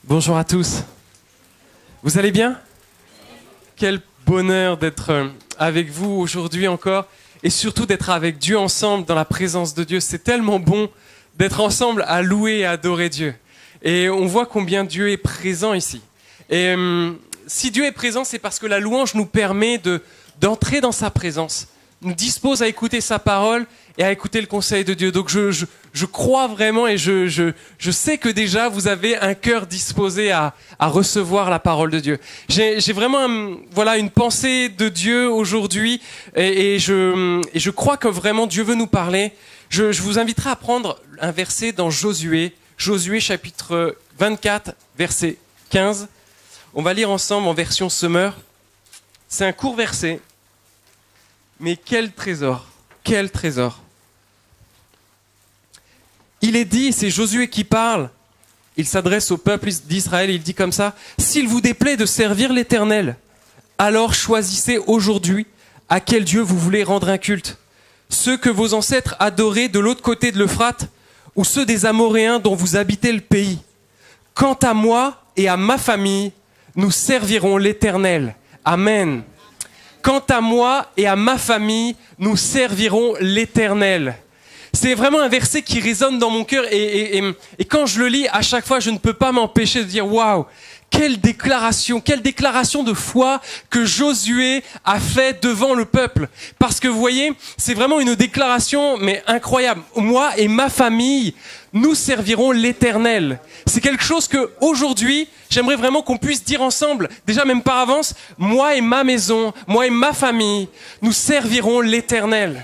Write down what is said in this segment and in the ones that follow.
Bonjour à tous. Vous allez bien? Quel bonheur d'être avec vous aujourd'hui encore et surtout d'être avec Dieu ensemble dans la présence de Dieu. C'est tellement bon d'être ensemble à louer et à adorer Dieu. Et on voit combien Dieu est présent ici. Et si Dieu est présent, c'est parce que la louange nous permet d'entrer dans sa présence, nous dispose à écouter sa parole et à écouter le conseil de Dieu. Donc je crois vraiment et je sais que déjà vous avez un cœur disposé à recevoir la parole de Dieu. J'ai vraiment une pensée de Dieu aujourd'hui et je crois que vraiment Dieu veut nous parler. Je vous inviterai à prendre un verset dans Josué chapitre 24, verset 15. On va lire ensemble en version Semeur. C'est un court verset, mais quel trésor, quel trésor. Il est dit, c'est Josué qui parle, il s'adresse au peuple d'Israël, il dit comme ça, « S'il vous déplaît de servir l'Éternel, alors choisissez aujourd'hui à quel Dieu vous voulez rendre un culte. Ceux que vos ancêtres adoraient de l'autre côté de l'Euphrate, ou ceux des Amoréens dont vous habitez le pays. Quant à moi et à ma famille, nous servirons l'Éternel. Amen. Quant à moi et à ma famille, nous servirons l'Éternel. » C'est vraiment un verset qui résonne dans mon cœur et quand je le lis, à chaque fois, je ne peux pas m'empêcher de dire « Waouh, quelle déclaration de foi que Josué a fait devant le peuple. » Parce que vous voyez, c'est vraiment une déclaration mais incroyable. Moi et ma famille, nous servirons l'Éternel. C'est quelque chose que aujourd'hui, j'aimerais vraiment qu'on puisse dire ensemble, déjà même par avance, moi et ma maison, moi et ma famille, nous servirons l'Éternel.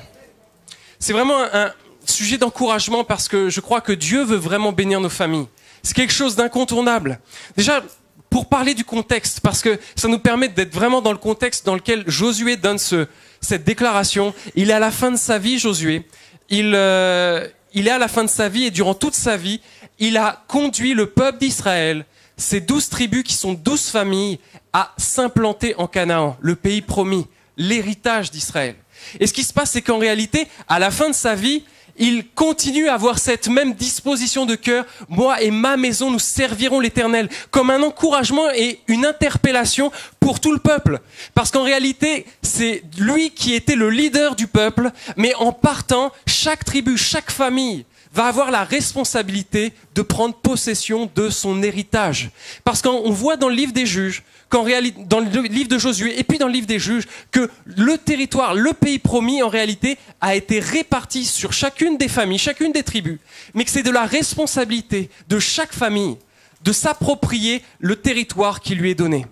C'est vraiment un sujet d'encouragement parce que je crois que Dieu veut vraiment bénir nos familles. C'est quelque chose d'incontournable. Déjà, pour parler du contexte, parce que ça nous permet d'être vraiment dans le contexte dans lequel Josué donne cette déclaration. Il est à la fin de sa vie, Josué. Il est à la fin de sa vie et durant toute sa vie, il a conduit le peuple d'Israël, ces 12 tribus qui sont 12 familles, à s'implanter en Canaan, le pays promis, l'héritage d'Israël. Et ce qui se passe, c'est qu'en réalité, à la fin de sa vie, il continue à avoir cette même disposition de cœur. Moi et ma maison, nous servirons l'Éternel, comme un encouragement et une interpellation pour tout le peuple. Parce qu'en réalité, c'est lui qui était le leader du peuple, mais en partant, chaque tribu, chaque famille va avoir la responsabilité de prendre possession de son héritage. Parce qu'on voit dans le livre des Juges, dans le livre de Josué et puis dans le livre des Juges, que le territoire, le pays promis, en réalité, a été réparti sur chacune des familles, chacune des tribus, mais que c'est de la responsabilité de chaque famille de s'approprier le territoire qui lui est donné.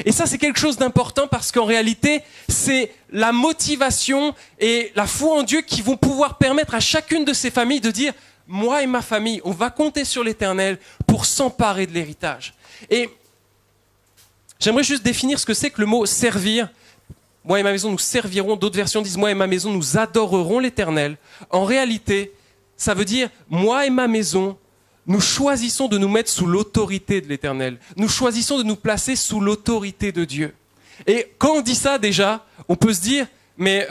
Et ça, c'est quelque chose d'important parce qu'en réalité, c'est la motivation et la foi en Dieu qui vont pouvoir permettre à chacune de ces familles de dire « Moi et ma famille, on va compter sur l'Éternel pour s'emparer de l'héritage. » Et j'aimerais juste définir ce que c'est que le mot « servir ». Moi et ma maison, nous servirons. D'autres versions disent « Moi et ma maison, nous adorerons l'Éternel ». En réalité, ça veut dire « Moi et ma maison, nous choisissons de nous mettre sous l'autorité de l'Éternel. Nous choisissons de nous placer sous l'autorité de Dieu. » Et quand on dit ça déjà, on peut se dire « Mais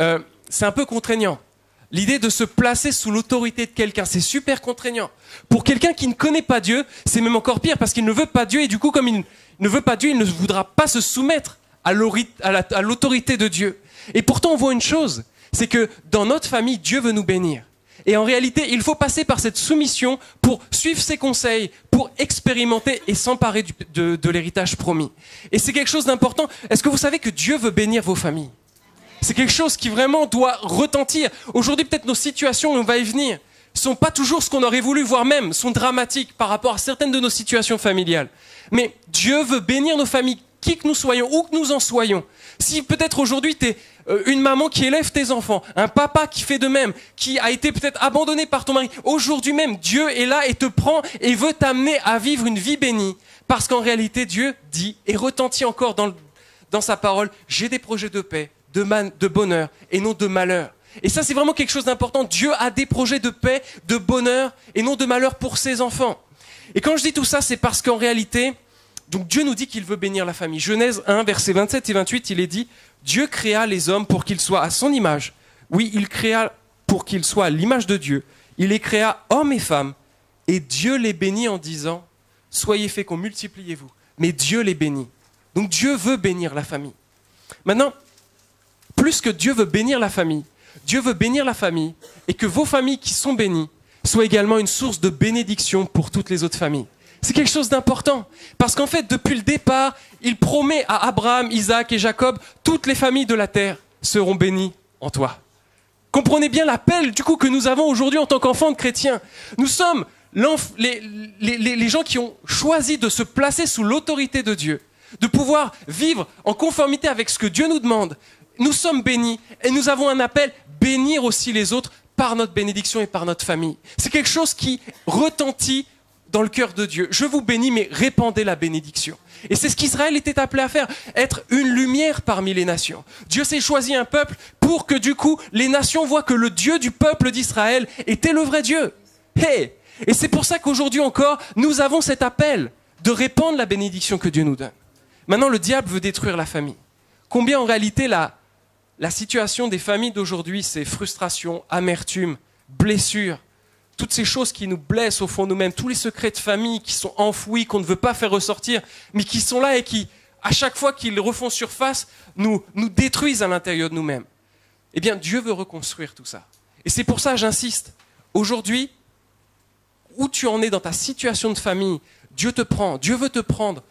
c'est un peu contraignant. » L'idée de se placer sous l'autorité de quelqu'un, c'est super contraignant. Pour quelqu'un qui ne connaît pas Dieu, c'est même encore pire parce qu'il ne veut pas Dieu et du coup, comme il ne veut pas Dieu, il ne voudra pas se soumettre à l'autorité de Dieu. Et pourtant, on voit une chose, c'est que dans notre famille, Dieu veut nous bénir. Et en réalité, il faut passer par cette soumission pour suivre ses conseils, pour expérimenter et s'emparer de l'héritage promis. Et c'est quelque chose d'important. Est-ce que vous savez que Dieu veut bénir vos familles? C'est quelque chose qui vraiment doit retentir. Aujourd'hui, peut-être nos situations, on va y venir, sont pas toujours ce qu'on aurait voulu, voire même sont dramatiques par rapport à certaines de nos situations familiales. Mais Dieu veut bénir nos familles, qui que nous soyons, où que nous en soyons. Si peut-être aujourd'hui tu es une maman qui élève tes enfants, un papa qui fait de même, qui a été peut-être abandonné par ton mari, aujourd'hui même, Dieu est là et te prend et veut t'amener à vivre une vie bénie. Parce qu'en réalité, Dieu dit et retentit encore dans sa parole, j'ai des projets de paix, de bonheur et non de malheur. Et ça, c'est vraiment quelque chose d'important. Dieu a des projets de paix, de bonheur et non de malheur pour ses enfants. Et quand je dis tout ça, c'est parce qu'en réalité, donc Dieu nous dit qu'il veut bénir la famille. Genèse 1, versets 27 et 28, il est dit « Dieu créa les hommes pour qu'ils soient à son image. Oui, il créa pour qu'ils soient à l'image de Dieu. Il les créa hommes et femmes. Et Dieu les bénit en disant soyez féconds, multipliez-vous. Mais Dieu les bénit. Donc Dieu veut bénir la famille. Maintenant, plus que Dieu veut bénir la famille, Dieu veut bénir la famille et que vos familles qui sont bénies soient également une source de bénédiction pour toutes les autres familles. C'est quelque chose d'important. Parce qu'en fait, depuis le départ, il promet à Abraham, Isaac et Jacob, toutes les familles de la terre seront bénies en toi. Comprenez bien l'appel du coup que nous avons aujourd'hui en tant qu'enfants de chrétiens. Nous sommes les gens qui ont choisi de se placer sous l'autorité de Dieu, de pouvoir vivre en conformité avec ce que Dieu nous demande. Nous sommes bénis et nous avons un appel, bénir aussi les autres par notre bénédiction et par notre famille. C'est quelque chose qui retentit dans le cœur de Dieu. Je vous bénis, mais répandez la bénédiction. Et c'est ce qu'Israël était appelé à faire, être une lumière parmi les nations. Dieu s'est choisi un peuple pour que du coup, les nations voient que le Dieu du peuple d'Israël était le vrai Dieu. Hey! Et c'est pour ça qu'aujourd'hui encore, nous avons cet appel de répandre la bénédiction que Dieu nous donne. Maintenant, le diable veut détruire la famille. Combien en réalité la situation des familles d'aujourd'hui, c'est frustration, amertume, blessure, toutes ces choses qui nous blessent au fond de nous-mêmes, tous les secrets de famille qui sont enfouis, qu'on ne veut pas faire ressortir, mais qui sont là et qui, à chaque fois qu'ils refont surface, nous détruisent à l'intérieur de nous-mêmes. Eh bien, Dieu veut reconstruire tout ça. Et c'est pour ça, j'insiste, aujourd'hui, où tu en es dans ta situation de famille, Dieu te prend, Dieu veut te prendre,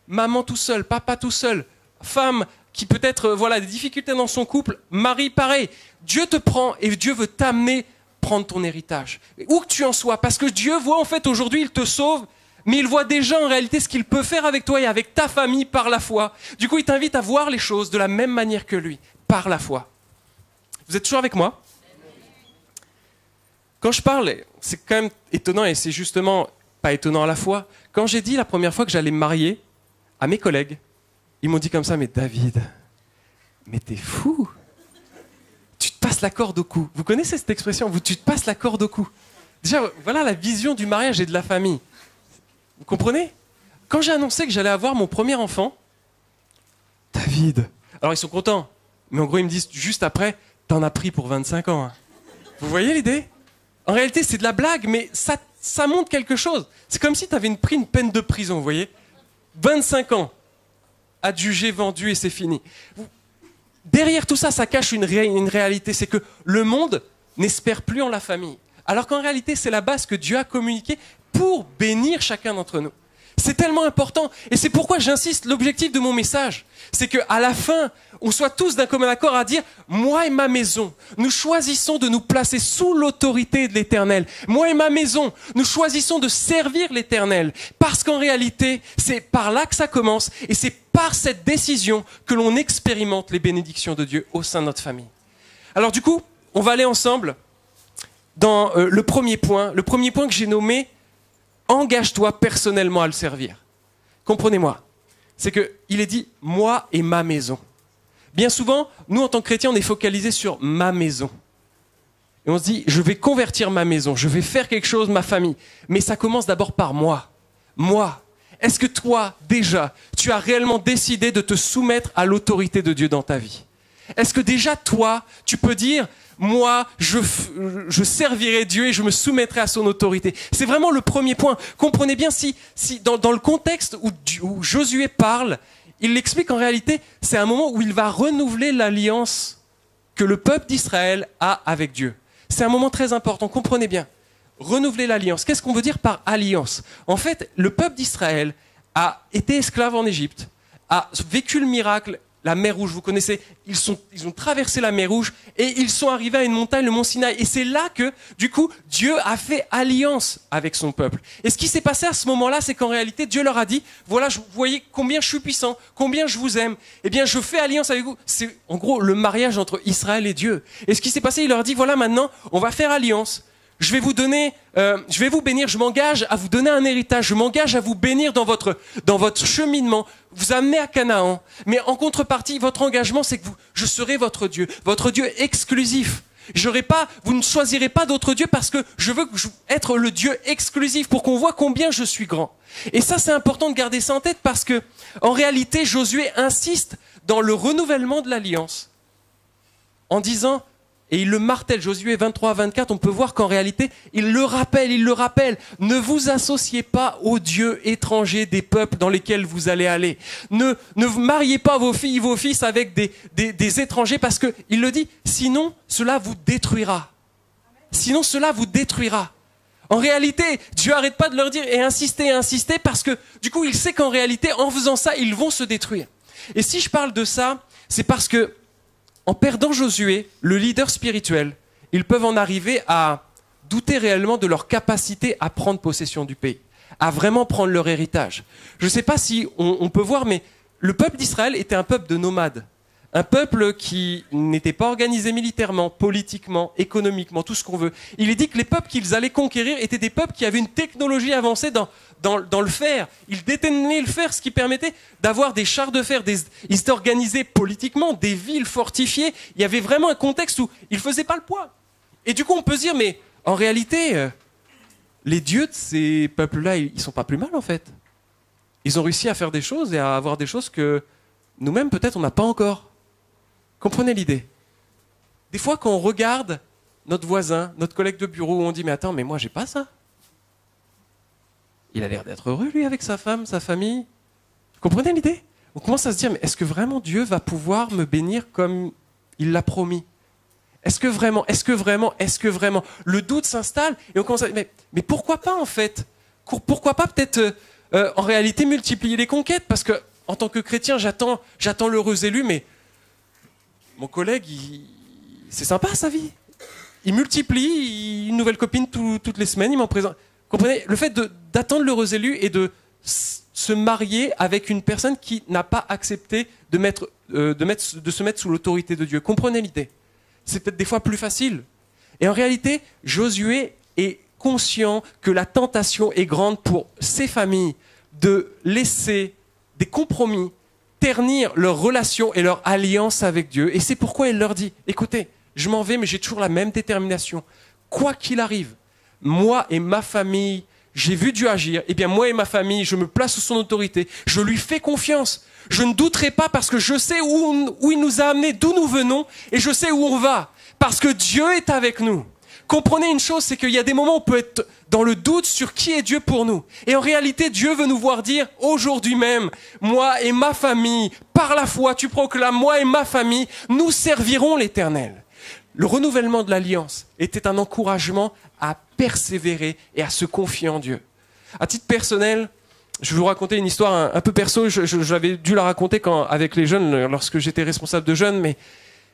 maman tout seul, papa tout seul, femme qui peut-être des difficultés dans son couple, mari pareil, Dieu te prend et Dieu veut t'amener prendre ton héritage. Où que tu en sois, parce que Dieu voit en fait aujourd'hui, il te sauve, mais il voit déjà en réalité ce qu'il peut faire avec toi et avec ta famille par la foi. Du coup, il t'invite à voir les choses de la même manière que lui, par la foi. Vous êtes toujours avec moi ? Quand je parle, c'est quand même étonnant et c'est justement pas étonnant à la fois. Quand j'ai dit la première fois que j'allais me marier à mes collègues, ils m'ont dit comme ça, mais David, mais t'es fou. Tu te passes la corde au cou. Vous connaissez cette expression, tu te passes la corde au cou. Déjà, voilà la vision du mariage et de la famille. Vous comprenez ? Quand j'ai annoncé que j'allais avoir mon premier enfant, David, alors ils sont contents, mais en gros ils me disent juste après, t'en as pris pour 25 ans. Hein. Vous voyez l'idée ? En réalité, c'est de la blague, mais ça montre quelque chose. C'est comme si t'avais pris une peine de prison, vous voyez ? 25 ans, adjugé, vendu et c'est fini. Derrière tout ça, ça cache une réalité, c'est que le monde n'espère plus en la famille. Alors qu'en réalité, c'est la base que Dieu a communiquée pour bénir chacun d'entre nous. C'est tellement important. Et c'est pourquoi j'insiste, l'objectif de mon message, c'est qu'à la fin, on soit tous d'un commun accord à dire « Moi et ma maison, nous choisissons de nous placer sous l'autorité de l'Éternel. Moi et ma maison, nous choisissons de servir l'Éternel. » Parce qu'en réalité, c'est par là que ça commence et c'est par cette décision que l'on expérimente les bénédictions de Dieu au sein de notre famille. Alors du coup, on va aller ensemble dans le premier point que j'ai nommé « Engage-toi personnellement à le servir ». Comprenez-moi, c'est qu'il est dit « moi et ma maison ». Bien souvent, nous en tant que chrétiens, on est focalisé sur ma maison. Et on se dit « je vais convertir ma maison, je vais faire quelque chose, ma famille ». Mais ça commence d'abord par moi. Moi. Est-ce que toi, déjà, tu as réellement décidé de te soumettre à l'autorité de Dieu dans ta vie ? Est-ce que déjà, toi, tu peux dire « moi, je servirai Dieu et je me soumettrai à son autorité ». C'est vraiment le premier point. Comprenez bien, si dans le contexte où Josué parle, il l'explique en réalité, c'est un moment où il va renouveler l'alliance que le peuple d'Israël a avec Dieu. C'est un moment très important, comprenez bien. Renouveler l'alliance. Qu'est-ce qu'on veut dire par alliance ? En fait, le peuple d'Israël a été esclave en Égypte, a vécu le miracle, la mer Rouge, vous connaissez, ils ont traversé la mer Rouge et ils sont arrivés à une montagne, le mont Sinaï. Et c'est là que, du coup, Dieu a fait alliance avec son peuple. Et ce qui s'est passé à ce moment-là, c'est qu'en réalité, Dieu leur a dit, voilà, vous voyez combien je suis puissant, combien je vous aime. Eh bien, je fais alliance avec vous. C'est en gros le mariage entre Israël et Dieu. Et ce qui s'est passé, il leur a dit, voilà, maintenant, on va faire alliance. Je vais vous donner, je vais vous bénir, je m'engage à vous donner un héritage, je m'engage à vous bénir dans votre cheminement, vous amener à Canaan. Mais en contrepartie, votre engagement, c'est que je serai votre Dieu exclusif. Vous ne choisirez pas d'autre Dieu parce que je veux être le Dieu exclusif pour qu'on voit combien je suis grand. Et ça, c'est important de garder ça en tête parce que, en réalité, Josué insiste dans le renouvellement de l'alliance en disant, Et il le martèle, Josué 23 à 24, on peut voir qu'en réalité, il le rappelle. Ne vous associez pas aux dieux étrangers des peuples dans lesquels vous allez aller. Ne vous mariez pas vos filles, vos fils avec des étrangers parce que, il le dit, sinon cela vous détruira. Sinon cela vous détruira. En réalité, Dieu n'arrête pas de leur dire et insister parce que du coup, il sait qu'en réalité, en faisant ça, ils vont se détruire. Et si je parle de ça, c'est parce que en perdant Josué, le leader spirituel, ils peuvent en arriver à douter réellement de leur capacité à prendre possession du pays, à vraiment prendre leur héritage. Je ne sais pas si on peut voir, mais le peuple d'Israël était un peuple de nomades. Un peuple qui n'était pas organisé militairement, politiquement, économiquement, tout ce qu'on veut. Il est dit que les peuples qu'ils allaient conquérir étaient des peuples qui avaient une technologie avancée dans le fer. Ils détenaient le fer, ce qui permettait d'avoir des chars de fer. Ils s'étaient organisés politiquement, des villes fortifiées. Il y avait vraiment un contexte où ils ne faisaient pas le poids. Et du coup, on peut se dire, mais en réalité, les dieux de ces peuples-là, ils ne sont pas plus mal en fait. Ils ont réussi à faire des choses et à avoir des choses que nous-mêmes, peut-être, on n'a pas encore. Comprenez l'idée. Des fois, quand on regarde notre voisin, notre collègue de bureau, on dit « Mais attends, mais moi, j'ai pas ça. Il a l'air d'être heureux, lui, avec sa femme, sa famille. » Vous comprenez l'idée? On commence à se dire « Mais est-ce que vraiment Dieu va pouvoir me bénir comme il l'a promis? Est-ce que vraiment? Le doute s'installe et on commence à dire « Mais pourquoi pas, en fait? Pourquoi pas peut-être, en réalité, multiplier les conquêtes? Parce que, en tant que chrétien, j'attends l'heureux élu, mais... Mon collègue, c'est sympa sa vie. Il multiplie une nouvelle copine toutes les semaines, il m'en présente. Comprenez, le fait d'attendre l'heureux élu et de se marier avec une personne qui n'a pas accepté de se mettre sous l'autorité de Dieu. Comprenez l'idée. C'est peut-être des fois plus facile. Et en réalité, Josué est conscient que la tentation est grande pour ces familles de laisser des compromis ternir leur relation et leur alliance avec Dieu. Et c'est pourquoi il leur dit, écoutez, je m'en vais, mais j'ai toujours la même détermination. Quoi qu'il arrive, moi et ma famille, j'ai vu Dieu agir, eh bien moi et ma famille, je me place sous son autorité, je lui fais confiance. Je ne douterai pas parce que je sais où il nous a amenés, d'où nous venons, et je sais où on va, parce que Dieu est avec nous. Comprenez une chose, c'est qu'il y a des moments où on peut être dans le doute sur qui est Dieu pour nous. Et en réalité, Dieu veut nous voir dire, aujourd'hui même, moi et ma famille, par la foi, tu proclames, moi et ma famille, nous servirons l'Éternel. Le renouvellement de l'alliance était un encouragement à persévérer et à se confier en Dieu. À titre personnel, je vais vous raconter une histoire un peu perso, j'avais dû la raconter avec les jeunes, lorsque j'étais responsable de jeunes, mais...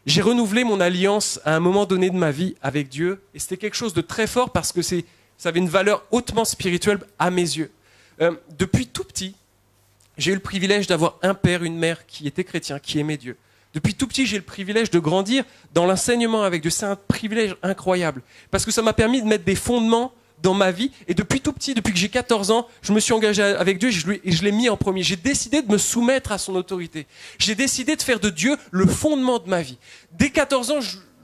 J'ai renouvelé mon alliance à un moment donné de ma vie avec Dieu et c'était quelque chose de très fort parce que ça avait une valeur hautement spirituelle à mes yeux. Depuis tout petit, j'ai eu le privilège d'avoir un père, une mère qui était chrétien, qui aimait Dieu. Depuis tout petit, j'ai le privilège de grandir dans l'enseignement avec Dieu. C'est un privilège incroyable parce que ça m'a permis de mettre des fondements dans ma vie. Et depuis tout petit, depuis que j'ai 14 ans, je me suis engagé avec Dieu et je l'ai mis en premier. J'ai décidé de me soumettre à son autorité. J'ai décidé de faire de Dieu le fondement de ma vie. Dès 14 ans,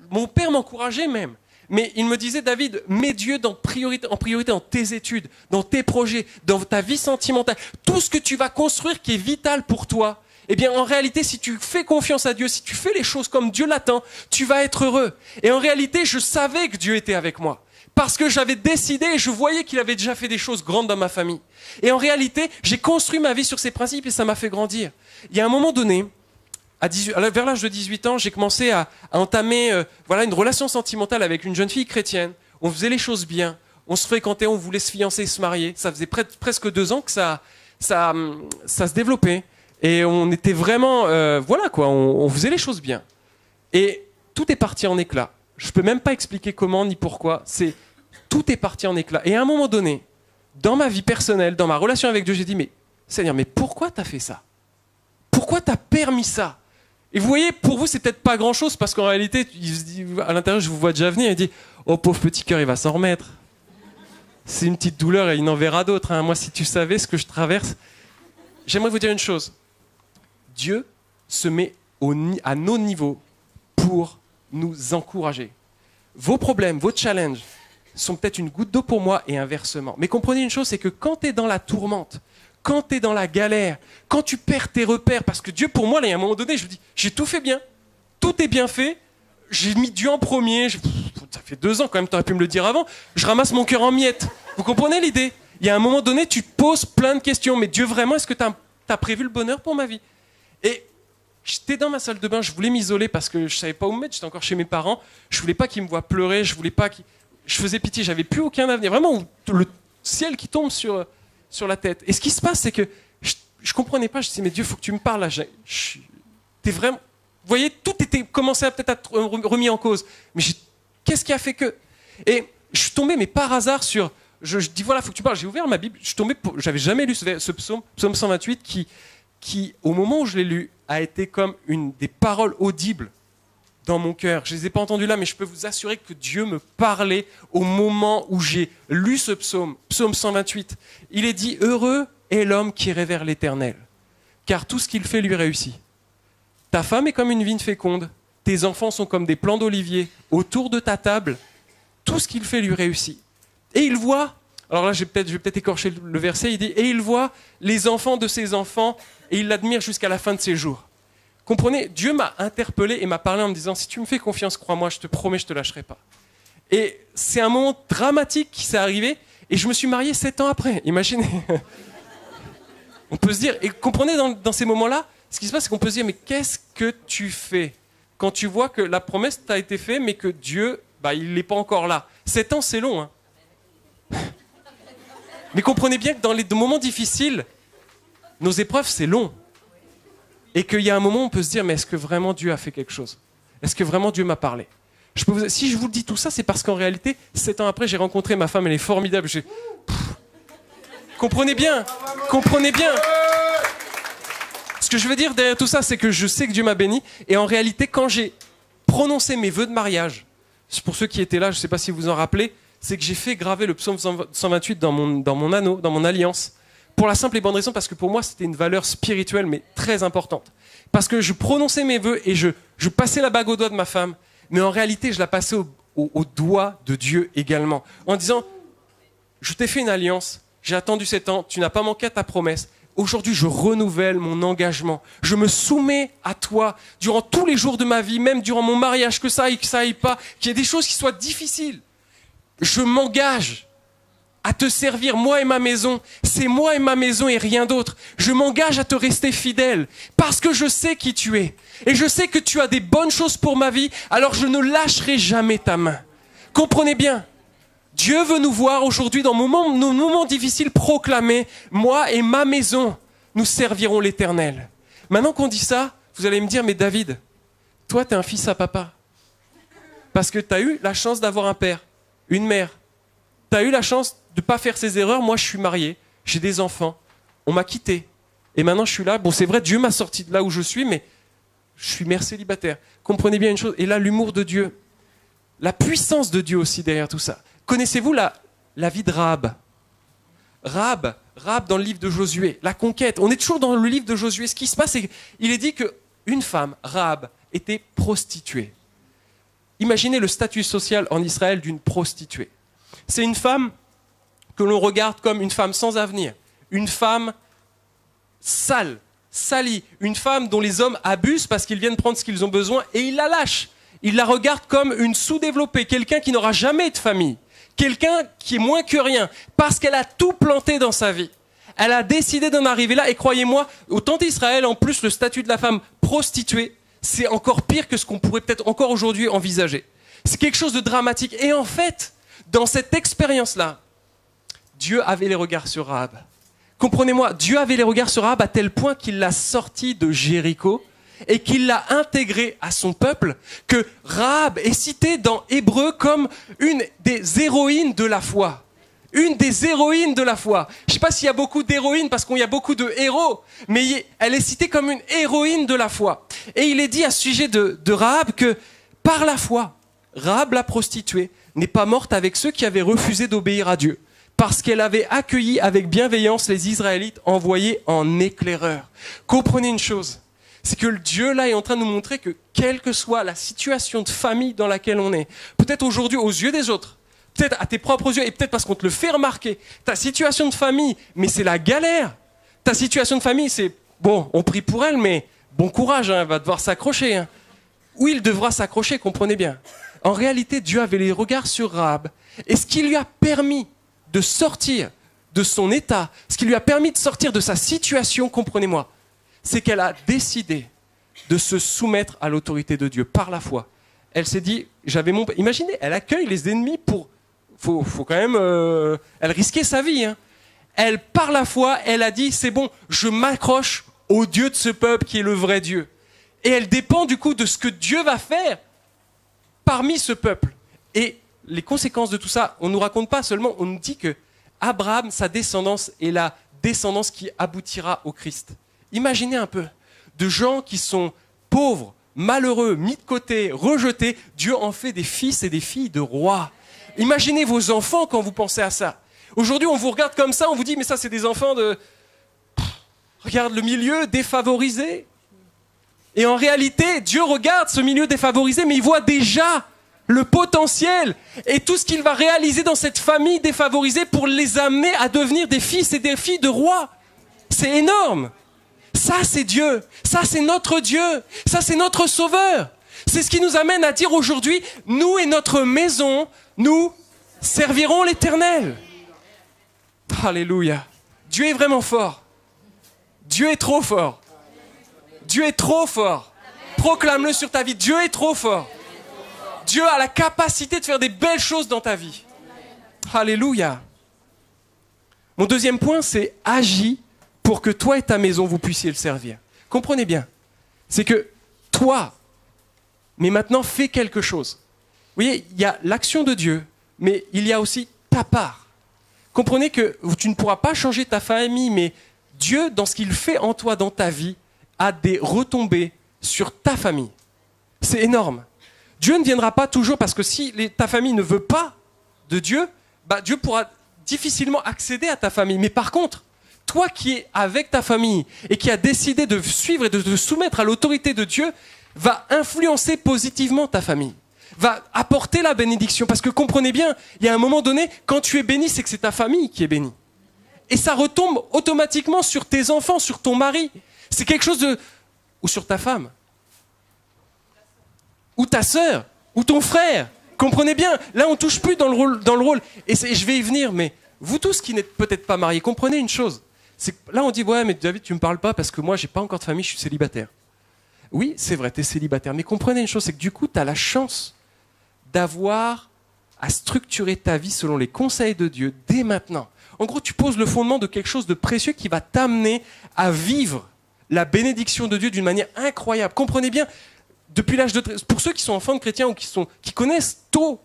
mon père m'encourageait même. Mais il me disait, David, mets Dieu en priorité dans tes études, dans tes projets, dans ta vie sentimentale. Tout ce que tu vas construire qui est vital pour toi. Eh bien, en réalité, si tu fais confiance à Dieu, si tu fais les choses comme Dieu l'attend, tu vas être heureux. Et en réalité, je savais que Dieu était avec moi. Parce que j'avais décidé et je voyais qu'il avait déjà fait des choses grandes dans ma famille. Et en réalité, j'ai construit ma vie sur ces principes et ça m'a fait grandir. Il y a un moment donné, vers l'âge de 18 ans, j'ai commencé à entamer une relation sentimentale avec une jeune fille chrétienne. On faisait les choses bien, on se fréquentait, on voulait se fiancer, se marier. Ça faisait presque 2 ans que ça se développait. Et on était vraiment... on faisait les choses bien. Et tout est parti en éclats. Je ne peux même pas expliquer comment ni pourquoi. Tout est parti en éclats. Et à un moment donné, dans ma vie personnelle, dans ma relation avec Dieu, j'ai dit, mais Seigneur, mais pourquoi tu as fait ça? Pourquoi tu as permis ça? Et vous voyez, pour vous, c'est peut-être pas grand-chose, parce qu'en réalité, à l'intérieur, je vous vois déjà venir, et dit, oh pauvre petit cœur, il va s'en remettre. C'est une petite douleur et il en verra d'autres. Hein. Moi, si tu savais ce que je traverse... J'aimerais vous dire une chose. Dieu se met à nos niveaux pour nous encourager. Vos problèmes, vos challenges sont peut-être une goutte d'eau pour moi et inversement. Mais comprenez une chose, c'est que quand tu es dans la tourmente, quand tu es dans la galère, quand tu perds tes repères, parce que Dieu pour moi, là, à un moment donné, je me dis, j'ai tout fait bien, tout est bien fait, j'ai mis Dieu en premier. Ça fait 2 ans quand même, t'aurais pu me le dire avant. Je ramasse mon cœur en miettes. Vous comprenez l'idée? Il y a un moment donné, tu te poses plein de questions. Mais Dieu, vraiment, est-ce que t'as prévu le bonheur pour ma vie? Et j'étais dans ma salle de bain, je voulais m'isoler parce que je savais pas où me mettre. J'étais encore chez mes parents. Je voulais pas qu'ils me voient pleurer. Je voulais pas qu'ils... Je faisais pitié. J'avais plus aucun avenir. Vraiment, le ciel qui tombe sur la tête. Et ce qui se passe, c'est que je comprenais pas. Je disais, mais Dieu, faut que tu me parles là. T'es vraiment... Vous voyez, tout était commencé à peut-être être remis en cause. Mais qu'est-ce qui a fait que... Et je suis tombé, mais par hasard, sur... Je dis, voilà, faut que tu parles. J'ai ouvert ma Bible. Je suis tombé... J'avais jamais lu ce psaume 128, qui, au moment où je l'ai lu, a été comme une des paroles audibles dans mon cœur. Je ne les ai pas entendues là, mais je peux vous assurer que Dieu me parlait au moment où j'ai lu ce psaume 128. Il est dit, heureux est l'homme qui révère l'Éternel, car tout ce qu'il fait lui réussit. Ta femme est comme une vigne féconde, tes enfants sont comme des plants d'olivier, autour de ta table, tout ce qu'il fait lui réussit. Et il voit, alors là je vais peut-être écorcher le verset, il dit, et il voit les enfants de ses enfants, et il l'admire jusqu'à la fin de ses jours. Comprenez, Dieu m'a interpellé et m'a parlé en me disant, si tu me fais confiance, crois-moi, je te promets, je ne te lâcherai pas. Et c'est un moment dramatique qui s'est arrivé, et je me suis marié 7 ans après, imaginez. On peut se dire, et comprenez, dans ces moments-là, ce qui se passe, c'est qu'on peut se dire, mais qu'est-ce que tu fais quand tu vois que la promesse t'a été faite, mais que Dieu, il n'est pas encore là. 7 ans, c'est long. Hein. Mais comprenez bien que dans les moments difficiles, nos épreuves, c'est long. Et qu'il y a un moment où on peut se dire, mais est-ce que vraiment Dieu a fait quelque chose? Est-ce que vraiment Dieu m'a parlé? Si je vous dis tout ça, c'est parce qu'en réalité, 7 ans après, j'ai rencontré ma femme, elle est formidable. Comprenez bien. Ce que je veux dire derrière tout ça, c'est que je sais que Dieu m'a béni. Et en réalité, quand j'ai prononcé mes vœux de mariage, pour ceux qui étaient là, je ne sais pas si vous vous en rappelez, c'est que j'ai fait graver le psaume 128 dans mon anneau, dans mon alliance. Pour la simple et bonne raison, parce que pour moi, c'était une valeur spirituelle, mais très importante. Parce que je prononçais mes vœux et je passais la bague au doigt de ma femme, mais en réalité, je la passais au doigt de Dieu également. En disant, je t'ai fait une alliance, j'ai attendu 7 ans, tu n'as pas manqué à ta promesse. Aujourd'hui, je renouvelle mon engagement. Je me soumets à toi durant tous les jours de ma vie, même durant mon mariage, que ça aille pas, qu'il y ait des choses qui soient difficiles. Je m'engage à te servir, moi et ma maison. C'est moi et ma maison et rien d'autre. Je m'engage à te rester fidèle parce que je sais qui tu es. Et je sais que tu as des bonnes choses pour ma vie, alors je ne lâcherai jamais ta main. Comprenez bien, Dieu veut nous voir aujourd'hui dans nos moments difficiles proclamer, moi et ma maison, nous servirons l'Éternel. Maintenant qu'on dit ça, vous allez me dire, mais David, toi tu es un fils à papa. Parce que tu as eu la chance d'avoir un père, une mère. Tu as eu la chance de ne pas faire ces erreurs. Moi, je suis marié, j'ai des enfants, on m'a quitté. Et maintenant, je suis là. Bon, c'est vrai, Dieu m'a sorti de là où je suis, mais je suis mère célibataire. Comprenez bien une chose. Et là, l'humour de Dieu, la puissance de Dieu aussi derrière tout ça. Connaissez-vous la vie de Rahab? Rahab dans le livre de Josué, la conquête. On est toujours dans le livre de Josué. Ce qui se passe, c'est qu'il est dit qu'une femme, Rahab, était prostituée. Imaginez le statut social en Israël d'une prostituée. C'est une femme que l'on regarde comme une femme sans avenir, une femme sale, salie, une femme dont les hommes abusent parce qu'ils viennent prendre ce qu'ils ont besoin et ils la lâchent. Ils la regardent comme une sous-développée, quelqu'un qui n'aura jamais de famille, quelqu'un qui est moins que rien, parce qu'elle a tout planté dans sa vie. Elle a décidé d'en arriver là et croyez-moi, au temps d'Israël, en plus, le statut de la femme prostituée, c'est encore pire que ce qu'on pourrait peut-être encore aujourd'hui envisager. C'est quelque chose de dramatique. Et en fait, dans cette expérience-là, Dieu avait les regards sur Rahab. Comprenez-moi, Dieu avait les regards sur Rahab à tel point qu'il l'a sortie de Jéricho et qu'il l'a intégrée à son peuple, que Rahab est citée dans Hébreu comme une des héroïnes de la foi. Une des héroïnes de la foi. Je ne sais pas s'il y a beaucoup d'héroïnes parce qu'il y a beaucoup de héros, mais elle est citée comme une héroïne de la foi. Et il est dit à ce sujet de Rahab que par la foi, Rahab la prostituée n'est pas morte avec ceux qui avaient refusé d'obéir à Dieu, parce qu'elle avait accueilli avec bienveillance les Israélites envoyés en éclaireurs. Comprenez une chose, c'est que Dieu là est en train de nous montrer que quelle que soit la situation de famille dans laquelle on est, peut-être aujourd'hui aux yeux des autres, peut-être à tes propres yeux, et peut-être parce qu'on te le fait remarquer, ta situation de famille, mais c'est la galère. Ta situation de famille, c'est, bon, on prie pour elle, mais bon courage, hein, elle va devoir s'accrocher. Hein. où il devra s'accrocher, comprenez bien. En réalité, Dieu avait les regards sur Rahab. Et ce qui lui a permis de sortir de son état, ce qui lui a permis de sortir de sa situation, comprenez-moi, c'est qu'elle a décidé de se soumettre à l'autorité de Dieu par la foi. Elle s'est dit, imaginez, elle accueille les ennemis pour... Faut quand même... elle risquait sa vie. Hein. Elle, par la foi, elle a dit, c'est bon, je m'accroche au Dieu de ce peuple qui est le vrai Dieu. Et elle dépend du coup de ce que Dieu va faire parmi ce peuple. Et les conséquences de tout ça, on ne nous raconte pas seulement, on nous dit que Abraham, sa descendance, est la descendance qui aboutira au Christ. Imaginez un peu, de gens qui sont pauvres, malheureux, mis de côté, rejetés, Dieu en fait des fils et des filles de rois. Imaginez vos enfants quand vous pensez à ça. Aujourd'hui, on vous regarde comme ça, on vous dit, mais ça, c'est des enfants de... Regarde le milieu défavorisé. Et en réalité, Dieu regarde ce milieu défavorisé, mais il voit déjà le potentiel et tout ce qu'il va réaliser dans cette famille défavorisée pour les amener à devenir des fils et des filles de rois. C'est énorme. Ça, c'est Dieu. Ça, c'est notre Dieu. Ça, c'est notre Sauveur. C'est ce qui nous amène à dire aujourd'hui, nous et notre maison, nous servirons l'Éternel. Alléluia. Dieu est vraiment fort. Dieu est trop fort. Dieu est trop fort. Proclame-le sur ta vie. Dieu est trop fort. Dieu a la capacité de faire des belles choses dans ta vie. Alléluia. Mon deuxième point, c'est agis pour que toi et ta maison, vous puissiez le servir. Comprenez bien. C'est que toi, mais maintenant, fais quelque chose. Vous voyez, il y a l'action de Dieu, mais il y a aussi ta part. Comprenez que tu ne pourras pas changer ta famille, mais Dieu, dans ce qu'il fait en toi, dans ta vie, a des retombées sur ta famille. C'est énorme. Dieu ne viendra pas toujours parce que si ta famille ne veut pas de Dieu, Dieu pourra difficilement accéder à ta famille. Mais par contre, toi qui es avec ta famille et qui as décidé de suivre et de te soumettre à l'autorité de Dieu, va influencer positivement ta famille, va apporter la bénédiction. Parce que comprenez bien, il y a un moment donné, quand tu es béni, c'est que c'est ta famille qui est bénie. Et ça retombe automatiquement sur tes enfants, sur ton mari. C'est quelque chose de... Ou sur ta femme. Ou ta sœur. Ou ton frère. Comprenez bien, là on ne touche plus dans le rôle. Et je vais y venir, mais vous tous qui n'êtes peut-être pas mariés, comprenez une chose. C'est que là on dit, ouais mais David tu ne me parles pas parce que moi j'ai pas encore de famille, je suis célibataire. Oui, c'est vrai, tu es célibataire. Mais comprenez une chose, c'est que du coup tu as la chance d'avoir à structurer ta vie selon les conseils de Dieu dès maintenant. En gros, tu poses le fondement de quelque chose de précieux qui va t'amener à vivre la bénédiction de Dieu d'une manière incroyable. Comprenez bien, depuis l'âge de 13, pour ceux qui sont enfants de chrétiens ou qui connaissent tôt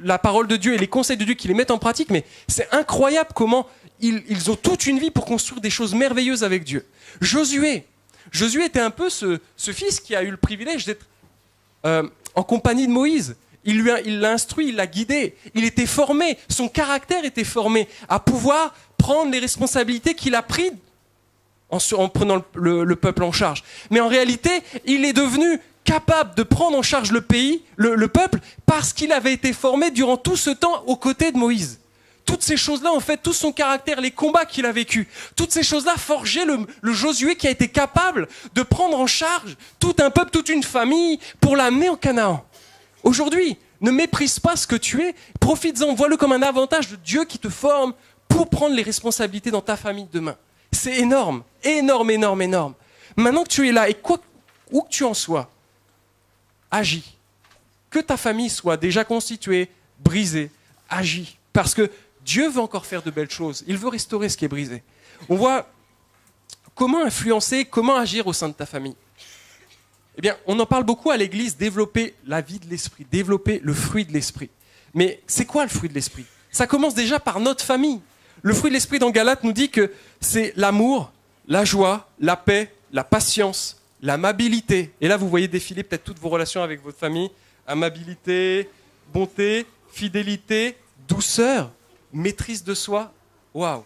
la parole de Dieu et les conseils de Dieu, qui les mettent en pratique, mais c'est incroyable comment ils ont toute une vie pour construire des choses merveilleuses avec Dieu. Josué était un peu ce fils qui a eu le privilège d'être en compagnie de Moïse. Il l'a instruit, il l'a guidé, il était formé, son caractère était formé à pouvoir prendre les responsabilités qu'il a prises en prenant le peuple en charge. Mais en réalité, il est devenu capable de prendre en charge le pays, le peuple, parce qu'il avait été formé durant tout ce temps aux côtés de Moïse. Toutes ces choses-là, en fait, tout son caractère, les combats qu'il a vécus, toutes ces choses-là forgeaient le Josué qui a été capable de prendre en charge tout un peuple, toute une famille, pour l'amener en Canaan. Aujourd'hui, ne méprise pas ce que tu es, profites-en, vois-le comme un avantage de Dieu qui te forme pour prendre les responsabilités dans ta famille demain. C'est énorme, énorme, énorme, énorme. Maintenant que tu es là, et où que tu en sois, agis. Que ta famille soit déjà constituée, brisée, agis. Parce que Dieu veut encore faire de belles choses. Il veut restaurer ce qui est brisé. On voit comment influencer, comment agir au sein de ta famille. Eh bien, on en parle beaucoup à l'église, développer la vie de l'esprit, développer le fruit de l'esprit. Mais c'est quoi le fruit de l'esprit? Ça commence déjà par notre famille. Le fruit de l'esprit dans Galates nous dit que c'est l'amour, la joie, la paix, la patience, l'amabilité. Et là, vous voyez défiler peut-être toutes vos relations avec votre famille. Amabilité, bonté, fidélité, douceur, maîtrise de soi. Waouh!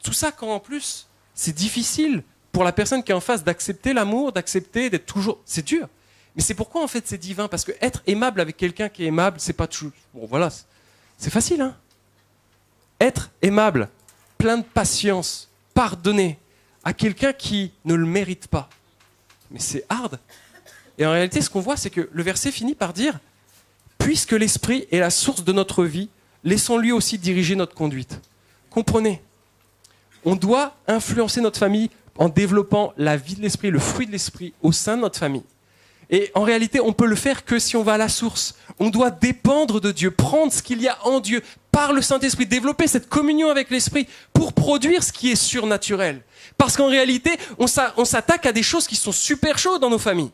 Tout ça quand en plus, c'est difficile pour la personne qui est en face d'accepter l'amour, d'accepter d'être toujours... C'est dur. Mais c'est pourquoi en fait c'est divin. Parce que être aimable avec quelqu'un qui est aimable, c'est pas toujours... Bon voilà, c'est facile, hein? Être aimable, plein de patience, pardonner à quelqu'un qui ne le mérite pas. Mais c'est hard. Et en réalité, ce qu'on voit, c'est que le verset finit par dire « Puisque l'Esprit est la source de notre vie, laissons-lui aussi diriger notre conduite. » Comprenez, on doit influencer notre famille en développant la vie de l'Esprit, le fruit de l'Esprit au sein de notre famille. Et en réalité, on peut le faire que si on va à la source. On doit dépendre de Dieu, prendre ce qu'il y a en Dieu par le Saint-Esprit, développer cette communion avec l'Esprit pour produire ce qui est surnaturel. Parce qu'en réalité, on s'attaque à des choses qui sont super chaudes dans nos familles.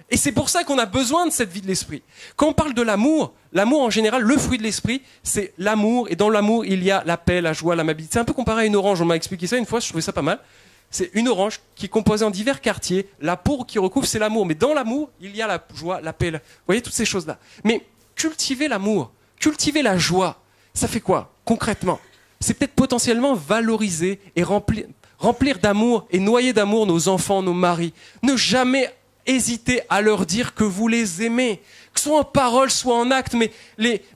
Et c'est pour ça qu'on a besoin de cette vie de l'Esprit. Quand on parle de l'amour en général, le fruit de l'Esprit, c'est l'amour. Et dans l'amour, il y a la paix, la joie, l'amabilité. C'est un peu comparé à une orange. On m'a expliqué ça une fois, je trouvais ça pas mal. C'est une orange qui est composée en divers quartiers. La peau qui recouvre, c'est l'amour. Mais dans l'amour, il y a la joie, la paix. Vous voyez, toutes ces choses-là. Mais cultiver l'amour, cultiver la joie, ça fait quoi, concrètement? C'est peut-être potentiellement valoriser et remplir d'amour et noyer d'amour nos enfants, nos maris. Ne jamais hésiter à leur dire que vous les aimez. Que ce soit en parole, soit en acte, mais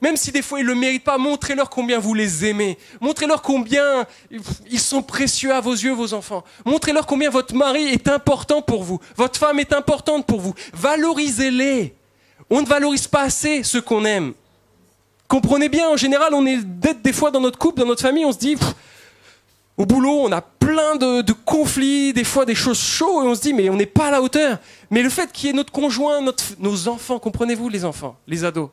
même si des fois ils ne le méritent pas, montrez-leur combien vous les aimez. Montrez-leur combien ils sont précieux à vos yeux, vos enfants. Montrez-leur combien votre mari est important pour vous. Votre femme est importante pour vous. Valorisez-les. On ne valorise pas assez ceux qu'on aime. Comprenez bien, en général, on est des fois dans notre couple, dans notre famille, on se dit... Au boulot, on a plein de conflits, des fois des choses chaudes, et on se dit, mais on n'est pas à la hauteur. Mais le fait qu'il y ait notre conjoint, nos enfants, comprenez-vous les enfants, les ados,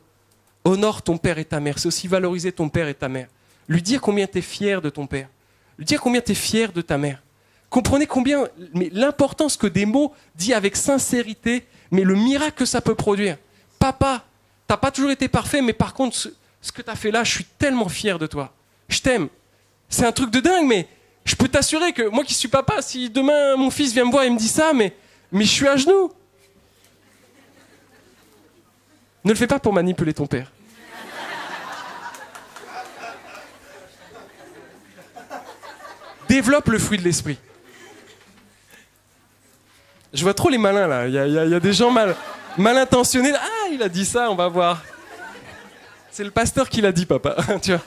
honore ton père et ta mère. C'est aussi valoriser ton père et ta mère. Lui dire combien tu es fier de ton père. Lui dire combien tu es fier de ta mère. Comprenez combien, mais l'importance que des mots dits avec sincérité, mais le miracle que ça peut produire. Papa, t'as pas toujours été parfait, mais par contre, ce que tu as fait là, je suis tellement fier de toi. Je t'aime. C'est un truc de dingue, mais je peux t'assurer que moi qui suis papa, si demain mon fils vient me voir et me dit ça, mais je suis à genoux. Ne le fais pas pour manipuler ton père. Développe le fruit de l'esprit. Je vois trop les malins là. Il y a des gens mal intentionnés. Ah, il a dit ça, on va voir. C'est le pasteur qui l'a dit, papa. Tu vois.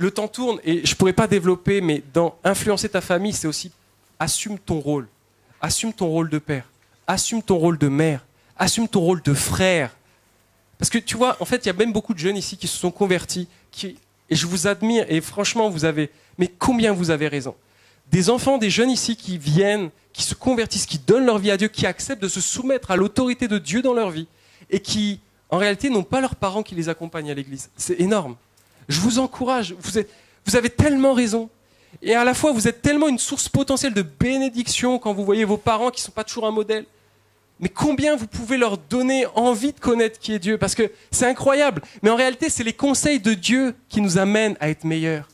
Le temps tourne et je ne pourrais pas développer, mais dans influencer ta famille, c'est aussi assume ton rôle. Assume ton rôle de père. Assume ton rôle de mère. Assume ton rôle de frère. Parce que tu vois, en fait, il y a même beaucoup de jeunes ici qui se sont convertis. Et je vous admire. Et franchement, mais combien vous avez raison. Des enfants, des jeunes ici qui viennent, qui se convertissent, qui donnent leur vie à Dieu, qui acceptent de se soumettre à l'autorité de Dieu dans leur vie. Et qui, en réalité, n'ont pas leurs parents qui les accompagnent à l'église. C'est énorme. Je vous encourage, vous avez tellement raison. Et à la fois, vous êtes tellement une source potentielle de bénédiction quand vous voyez vos parents qui ne sont pas toujours un modèle. Mais combien vous pouvez leur donner envie de connaître qui est Dieu? Parce que c'est incroyable. Mais en réalité, c'est les conseils de Dieu qui nous amènent à être meilleurs.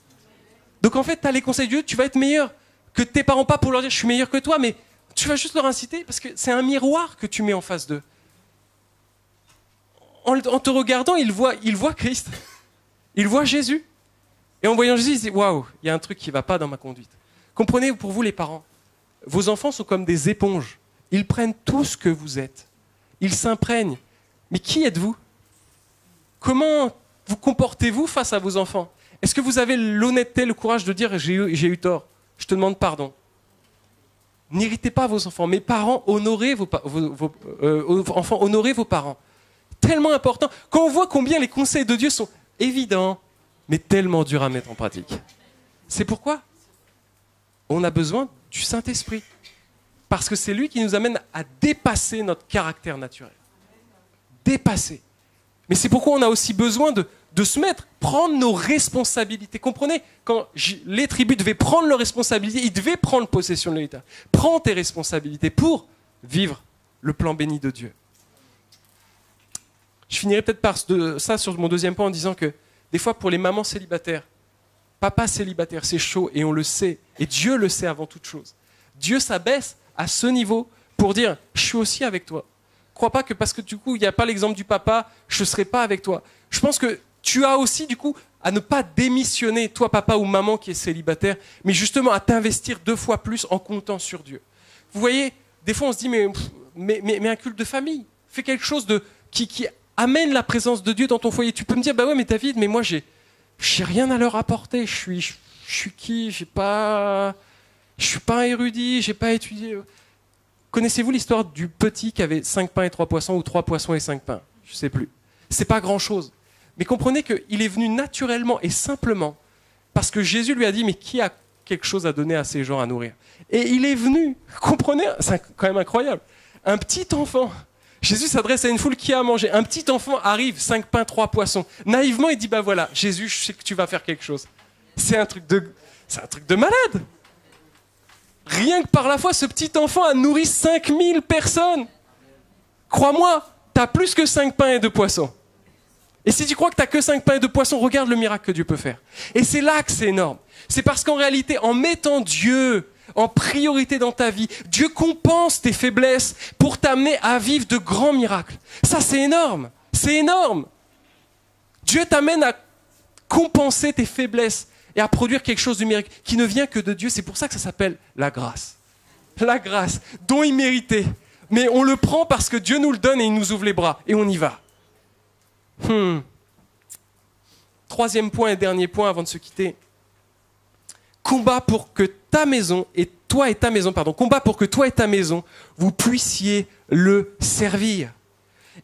Donc en fait, tu as les conseils de Dieu, tu vas être meilleur que tes parents, pas pour leur dire je suis meilleur que toi, mais tu vas juste leur inciter parce que c'est un miroir que tu mets en face d'eux. En te regardant, ils voient Christ. Il voit Jésus. Et en voyant Jésus, il se dit, waouh, il y a un truc qui ne va pas dans ma conduite. Comprenez, pour vous les parents, vos enfants sont comme des éponges. Ils prennent tout ce que vous êtes. Ils s'imprègnent. Mais qui êtes-vous? Comment vous comportez-vous face à vos enfants? Est-ce que vous avez l'honnêteté, le courage de dire, j'ai eu tort, je te demande pardon? N'irritez pas vos enfants. Mes parents, honorez vos enfants, honorez vos parents. Tellement important. Quand on voit combien les conseils de Dieu sont évident, mais tellement dur à mettre en pratique. C'est pourquoi on a besoin du Saint-Esprit. Parce que c'est lui qui nous amène à dépasser notre caractère naturel. Dépasser. Mais c'est pourquoi on a aussi besoin de se mettre, prendre nos responsabilités. Comprenez, quand les tribus devaient prendre leurs responsabilités, ils devaient prendre possession de l'État. Prends tes responsabilités pour vivre le plan béni de Dieu. Je finirai peut-être par ça sur mon deuxième point en disant que des fois pour les mamans célibataires, papa célibataire, c'est chaud et on le sait. Et Dieu le sait avant toute chose. Dieu s'abaisse à ce niveau pour dire « je suis aussi avec toi ». Crois pas que parce que du coup il n'y a pas l'exemple du papa, je ne serai pas avec toi. Je pense que tu as aussi du coup à ne pas démissionner, toi papa ou maman qui est célibataire, mais justement à t'investir 2 fois plus en comptant sur Dieu. Vous voyez, des fois on se dit mais un culte de famille, fais quelque chose qui amène la présence de Dieu dans ton foyer. Tu peux me dire, bah ouais, mais David, mais moi, j'ai rien à leur apporter. Je suis qui? Je suis pas un érudit, j'ai pas étudié. Connaissez-vous l'histoire du petit qui avait 5 pains et 3 poissons, ou 3 poissons et 5 pains? Je ne sais plus. C'est pas grand-chose. Mais comprenez qu'il est venu naturellement et simplement parce que Jésus lui a dit, mais qui a quelque chose à donner à ces gens à nourrir? Et il est venu, comprenez, c'est quand même incroyable. Un petit enfant, Jésus s'adresse à une foule qui a à manger. Un petit enfant arrive, 5 pains, 3 poissons. Naïvement, il dit, bah voilà, Jésus, je sais que tu vas faire quelque chose. C'est un truc de malade. Rien que par la foi, ce petit enfant a nourri 5000 personnes. Crois-moi, t'as plus que 5 pains et 2 poissons. Et si tu crois que t'as que 5 pains et 2 poissons, regarde le miracle que Dieu peut faire. Et c'est là que c'est énorme. C'est parce qu'en réalité, en mettant Dieu en priorité dans ta vie, Dieu compense tes faiblesses pour t'amener à vivre de grands miracles. Ça, c'est énorme. C'est énorme. Dieu t'amène à compenser tes faiblesses et à produire quelque chose de miracle qui ne vient que de Dieu. C'est pour ça que ça s'appelle la grâce. La grâce, don immérité. Mais on le prend parce que Dieu nous le donne et il nous ouvre les bras. Et on y va. Troisième point et dernier point avant de se quitter. Combat pour que ta maison combat pour que toi et ta maison, vous puissiez le servir.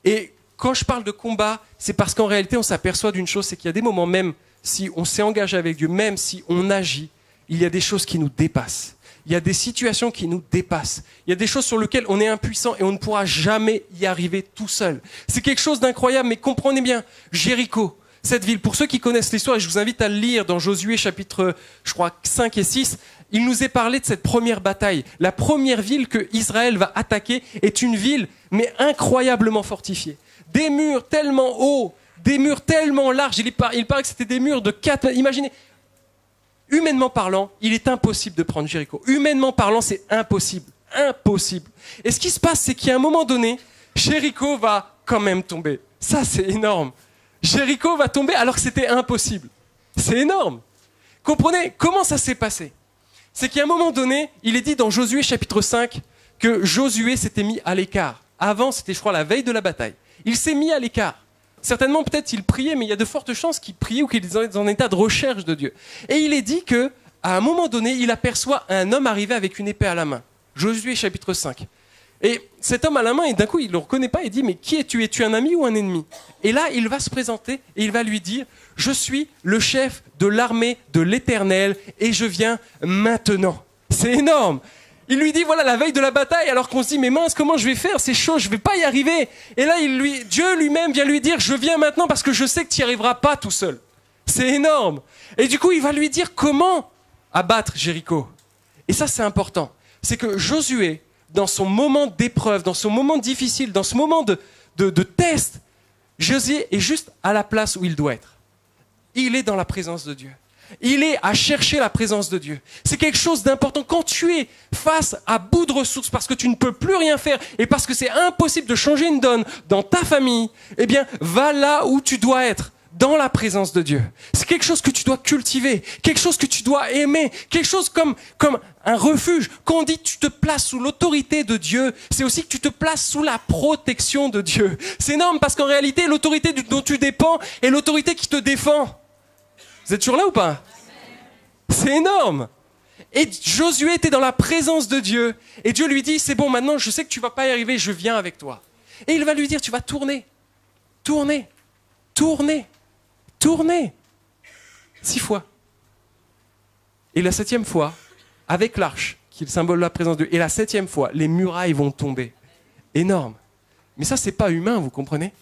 Et quand je parle de combat, c'est parce qu'en réalité, on s'aperçoit d'une chose, c'est qu'il y a des moments, même si on s'est engagé avec Dieu, même si on agit, il y a des choses qui nous dépassent. Il y a des situations qui nous dépassent. Il y a des choses sur lesquelles on est impuissant et on ne pourra jamais y arriver tout seul. C'est quelque chose d'incroyable, mais comprenez bien, Jéricho, cette ville, pour ceux qui connaissent l'histoire, et je vous invite à le lire dans Josué chapitre, 5 et 6, il nous est parlé de cette première bataille. La première ville que Israël va attaquer est une ville, mais incroyablement fortifiée. Des murs tellement hauts, des murs tellement larges, il paraît que c'était des murs de 4 mètres. Imaginez, humainement parlant, il est impossible de prendre Jéricho. Humainement parlant, c'est impossible. Impossible. Et ce qui se passe, c'est qu'à un moment donné, Jéricho va quand même tomber. Ça, c'est énorme. Jéricho va tomber alors que c'était impossible. C'est énorme. Comprenez comment ça s'est passé? C'est qu'à un moment donné, il est dit dans Josué chapitre 5 que Josué s'était mis à l'écart. Avant, c'était je crois la veille de la bataille. Il s'est mis à l'écart. Certainement, peut-être il priait, mais il y a de fortes chances qu'il priait ou qu'il était en état de recherche de Dieu. Et il est dit que, à un moment donné, il aperçoit un homme arriver avec une épée à la main. Josué chapitre 5. Et cet homme à la main, et d'un coup, il ne le reconnaît pas, il dit, mais qui es-tu? Es-tu un ami ou un ennemi? Et là, il va se présenter et il va lui dire, je suis le chef de l'armée de l'Éternel et je viens maintenant. C'est énorme. Il lui dit, voilà, la veille de la bataille, alors qu'on se dit, mais mince, comment je vais faire? C'est chaud, je ne vais pas y arriver. Et là, Dieu lui-même vient lui dire, je viens maintenant parce que je sais que tu n'y arriveras pas tout seul. C'est énorme. Et du coup, il va lui dire comment abattre Jéricho. Et ça, c'est important. C'est que Josué, dans son moment d'épreuve, dans son moment difficile, dans ce moment de test, Josué est juste à la place où il doit être. Il est dans la présence de Dieu. Il est à chercher la présence de Dieu. C'est quelque chose d'important. Quand tu es face à bout de ressources parce que tu ne peux plus rien faire et parce que c'est impossible de changer une donne dans ta famille, eh bien, va là où tu dois être, dans la présence de Dieu. C'est quelque chose que tu dois cultiver, quelque chose que tu dois aimer, quelque chose comme un refuge. Quand on dit que tu te places sous l'autorité de Dieu, c'est aussi que tu te places sous la protection de Dieu. C'est énorme parce qu'en réalité, l'autorité dont tu dépends est l'autorité qui te défend. Vous êtes toujours là ou pas? C'est énorme. Et Josué était dans la présence de Dieu. Et Dieu lui dit, c'est bon, maintenant je sais que tu ne vas pas y arriver, je viens avec toi. Et il va lui dire, tu vas tourner, tourner, tourner, tourner. 6 fois. Et la 7e fois, avec l'arche, qui est le symbole de la présence de Dieu, et la 7e fois, les murailles vont tomber. Énorme. Mais ça, c'est pas humain, vous comprenez?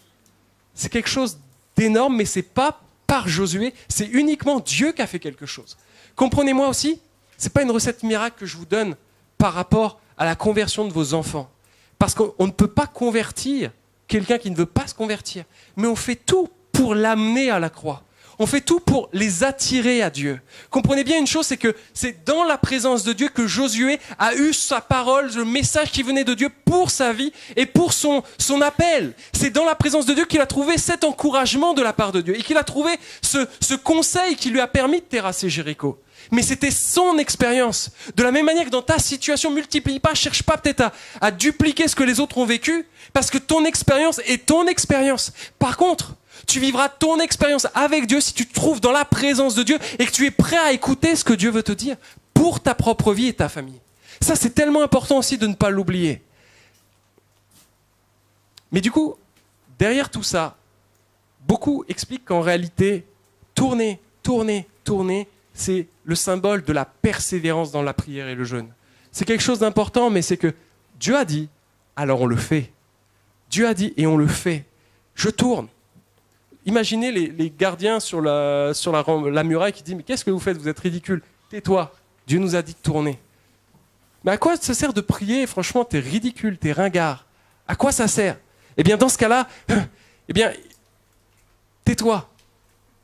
C'est quelque chose d'énorme, mais c'est pas par Josué, c'est uniquement Dieu qui a fait quelque chose. Comprenez-moi aussi, c'est pas une recette miracle que je vous donne par rapport à la conversion de vos enfants. Parce qu'on ne peut pas convertir quelqu'un qui ne veut pas se convertir. Mais on fait tout pour l'amener à la croix. On fait tout pour les attirer à Dieu. Comprenez bien une chose, c'est que c'est dans la présence de Dieu que Josué a eu sa parole, le message qui venait de Dieu pour sa vie et pour son appel. C'est dans la présence de Dieu qu'il a trouvé cet encouragement de la part de Dieu et qu'il a trouvé ce conseil qui lui a permis de terrasser Jéricho. Mais c'était son expérience. De la même manière que dans ta situation, multiplie pas, cherche pas peut-être à dupliquer ce que les autres ont vécu, parce que ton expérience est ton expérience. Par contre, tu vivras ton expérience avec Dieu si tu te trouves dans la présence de Dieu et que tu es prêt à écouter ce que Dieu veut te dire pour ta propre vie et ta famille. Ça, c'est tellement important aussi de ne pas l'oublier. Mais du coup, derrière tout ça, beaucoup expliquent qu'en réalité, tourner, c'est le symbole de la persévérance dans la prière et le jeûne. C'est quelque chose d'important, mais c'est que Dieu a dit, alors on le fait. Dieu a dit et on le fait. Je tourne. Imaginez les gardiens sur la muraille qui disent « Mais qu'est-ce que vous faites? Vous êtes ridicules. Tais-toi. Dieu nous a dit de tourner. » Mais à quoi ça sert de prier? Franchement, t'es ridicule, t'es ringard. À quoi ça sert? Eh bien, dans ce cas-là, tais-toi.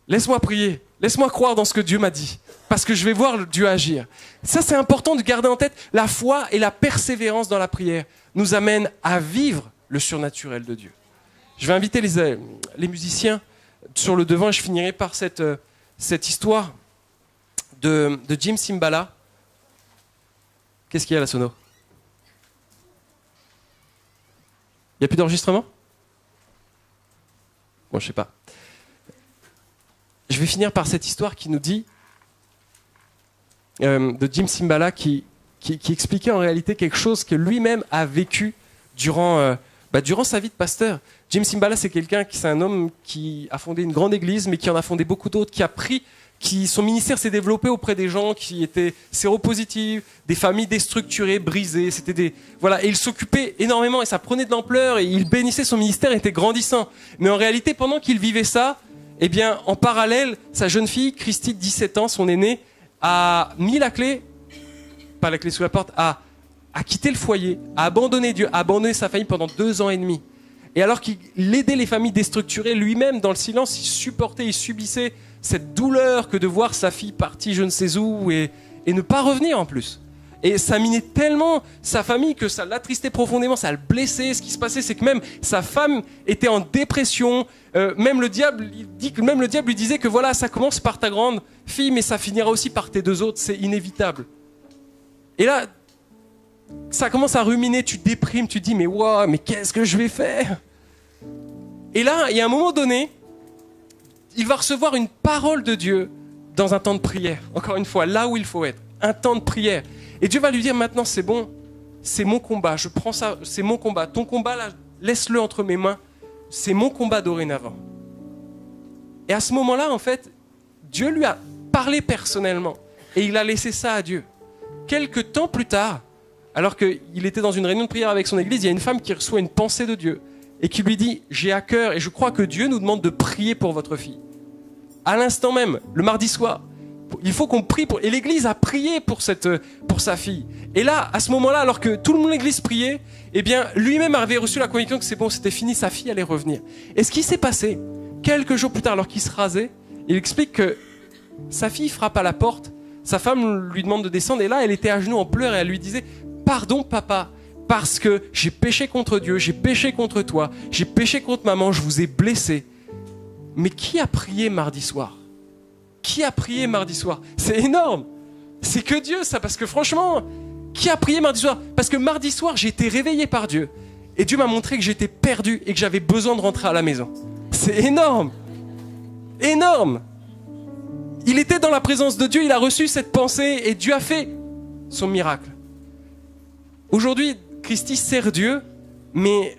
Laisse-moi prier. Laisse-moi croire dans ce que Dieu m'a dit. Parce que je vais voir Dieu agir. Ça, c'est important de garder en tête. La foi et la persévérance dans la prière nous amènent à vivre le surnaturel de Dieu. Je vais inviter les musiciens sur le devant et je finirai par cette histoire de Jim Cymbala. Qu'est-ce qu'il y a, la sono? Il n'y a plus d'enregistrement? Bon, je sais pas. Je vais finir par cette histoire qui nous dit, de Jim Cymbala, qui expliquait en réalité quelque chose que lui-même a vécu durant sa vie de pasteur. Jim Cymbala, c'est un homme qui a fondé une grande église, mais qui en a fondé beaucoup d'autres, son ministère s'est développé auprès des gens qui étaient séropositifs, des familles déstructurées, brisées. Et il s'occupait énormément et ça prenait de l'ampleur et il bénissait, son ministère était grandissant. Mais en réalité, pendant qu'il vivait ça, eh bien, en parallèle, sa jeune fille, Christy, de 17 ans, son aînée, a mis la clé, pas la clé sous la porte, a quitté le foyer, a abandonné Dieu, a abandonné sa famille pendant 2 ans et demi. Et alors qu'il aidait les familles déstructurées, lui-même, dans le silence, il supportait, il subissait cette douleur que de voir sa fille partie je ne sais où et ne pas revenir en plus. Et ça minait tellement sa famille que ça l'attristait profondément, ça le blessait. Ce qui se passait, c'est que même sa femme était en dépression. Même le diable lui disait que voilà, ça commence par ta grande fille, mais ça finira aussi par tes 2 autres, c'est inévitable. Et là, ça commence à ruminer, tu déprimes, tu te dis mais wow, mais qu'est-ce que je vais faire? Et là, il y a un moment donné, il va recevoir une parole de Dieu dans un temps de prière. Encore une fois, là où il faut être, un temps de prière. Et Dieu va lui dire maintenant c'est bon, c'est mon combat, je prends ça, c'est mon combat. Ton combat là, laisse-le entre mes mains, c'est mon combat dorénavant. Et à ce moment-là, en fait, Dieu lui a parlé personnellement et il a laissé ça à Dieu. Quelques temps plus tard, alors qu'il était dans une réunion de prière avec son église, il y a une femme qui reçoit une pensée de Dieu et qui lui dit « J'ai à cœur et je crois que Dieu nous demande de prier pour votre fille. » À l'instant même, le mardi soir, il faut qu'on prie pour... Et l'église a prié pour sa fille. Et là, à ce moment-là, alors que tout le monde de l'église priait, eh bien, lui-même avait reçu la conviction que c'est bon, c'était fini, sa fille allait revenir. Et ce qui s'est passé, quelques jours plus tard, alors qu'il se rasait, il explique que sa fille frappe à la porte, sa femme lui demande de descendre, et là, elle était à genoux en pleurs et elle lui disait « Pardon, papa, parce que j'ai péché contre Dieu, j'ai péché contre toi, j'ai péché contre maman, je vous ai blessé. » Mais qui a prié mardi soir? Qui a prié mardi soir? C'est énorme. C'est que Dieu, ça, parce que franchement, qui a prié mardi soir? Parce que mardi soir, j'ai été réveillé par Dieu. Et Dieu m'a montré que j'étais perdu et que j'avais besoin de rentrer à la maison. C'est énorme. Énorme. Il était dans la présence de Dieu, il a reçu cette pensée et Dieu a fait son miracle. Aujourd'hui, Christy sert Dieu, mais